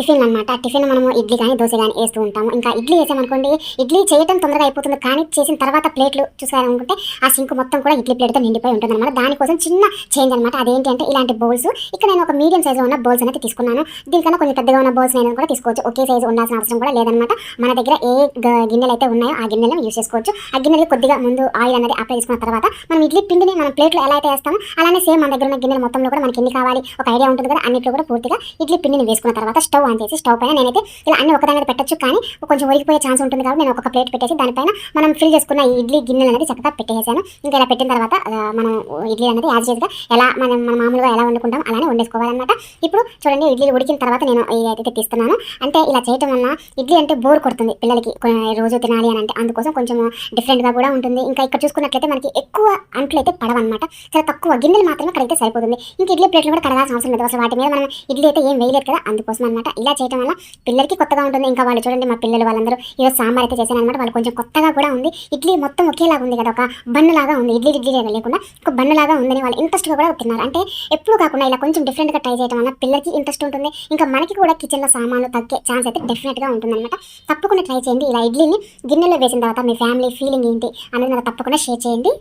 Tiffin అనమాట. Tiffin మనము ఇడ్లీ కానీ దోశ కానీ వేస్తూ ఉంటాము. ఇంకా ఇడ్లీ వేసామనుకోండి, ఇడ్లీ చేయడం తొందరగా అయిపోతుంది, కానీ చేసిన తర్వాత ప్లేట్లు చూసారనుకుంటే ఆ సింక్ మొత్తం కూడా ఇడ్లీ ప్లేట్తో నిండిపోయి ఉంటుందన్నమాట. దానికోసం చిన్న చేంజ్ అనమాట. అదేంటి అంటే ఇలాంటి బౌల్స్. ఇక్కడ నేను ఒక మీడియం సైజులో ఉన్న బౌల్స్ అనేది తీసుకున్నాను. దీనికన్నా కొంచెం పెద్దగా ఉన్న బౌల్స్ నేను కూడా తీసుకోవచ్చు. ఒకే సైజు ఉండాల్సిన అవసరం కూడా లేదనమాట. మన దగ్గర ఏ గిన్నెలు అయితే ఉన్నాయో ఆ గిన్నెలను యూస్ చేసుకోవచ్చు. ఆ గిన్నెలు కొద్దిగా ముందు ఆయిల్ అనేది అప్లై చేసుకున్న తర్వాత మనం ఇడ్లీ పిండిని మనం ప్లేట్లో ఎలా అయితే వేస్తామో అలానే సేమ్ మన దగ్గర ఉన్న గిన్నెల మొత్తంలో కూడా మనకి ఎన్ని కావాలి ఒక ఐడియా ఉంటుంది కదా. అన్నిట్లో కూడా పూర్తిగా ఇడ్లీ పిండిని వేసుకున్న తర్వాత స్టవ్ ఆన్ చేసి స్టవ్ పైన నేనైతే ఇలా అన్ని ఒకదాని మీద పెట్టచ్చు, కానీ కొంచెం ఒరిగిపోయే ఛాన్స్ ఉంటుంది కాబట్టి నేను ఒక ప్లేట్ పెట్టేసి దానిపైన మనం ఫిల్ చేసుకున్న ఈ ఇడ్లీ గిన్నెలు అనేది చక్కగా పెట్టేసాను. ఇంకా ఇలా పెట్టిన తర్వాత మనం ఇడ్లీ అనేది యాజ్ యూజ్గా ఎలా మనం మామూలుగా ఎలా వండుకుంటాం అలానే వండేసుకోవాలన్నమాట. ఇప్పుడు చూడండి, ఇడ్లీ ఉడికిన తర్వాత నేను ఏదైతే తీస్తున్నాను అంటే ఇలా చేయటం వల్ల ఇడ్లీ అంటే బోర్ కొడుతుంది పిల్లలకి రోజు తినాలి అని అంటే, అందుకోసం కొంచెం డిఫరెంట్గా కూడా ఉంటుంది. ఇంకా ఇక్కడ చూసుకున్నట్లయితే మనకి ఎక్కువ అంట్లు అయితే పడవన్నమాట. చాలా తక్కువ గిన్నెలు మాత్రమే కడిగితే సరిపోతుంది. ఇంకా ఇడ్లీ ప్లేట్లు కూడా కడగాల్సిన అవసరం లేదు అసలు. వాటి మీద మనం ఇడ్లీ అయితే ఏం వేయలేదు కదా, అందుకోసం అనమాట. ఇలా చేయడం వల్ల పిల్లలకి కొత్తగా ఉంటుంది. ఇంకా వాళ్ళు చూడండి, మా పిల్లలు వాళ్ళందరూ ఈరోజు సాంబార్ అయితే చేశాను అనమాట. వాళ్ళు కొంచెం కొత్తగా కూడా ఉంది. ఇడ్లీ మొత్తం ఒకేలాగా ఉంది కదా, ఒక బన్నులాగా ఉంది. ఇడ్లీ లేకుండా ఒక బన్నులాగా ఉందని వాళ్ళు ఇంట్రెస్ట్గా కూడా తిన్నారు. అంటే ఎప్పుడు కాకుండా ఇలా కొంచెం డిఫరెంట్గా ట్రై చేయడం వల్ల పిల్లలకి ఇంట్రెస్ట్ ఉంటుంది. ఇంకా మనకి కూడా కిచెన్లో సామాన్లు తగ్గే ఛాన్స్ అయితే డెఫినెట్గా ఉంటుందన్నమాట. తప్పకుండా ట్రై చేయండి. ఇలా ఇడ్లీని గిన్నెలో వేసిన తర్వాత మీ ఫ్యామిలీ ఫీలింగ్ ఏంటి అనేది నాకు తప్పకుండా షేర్ చేయండి.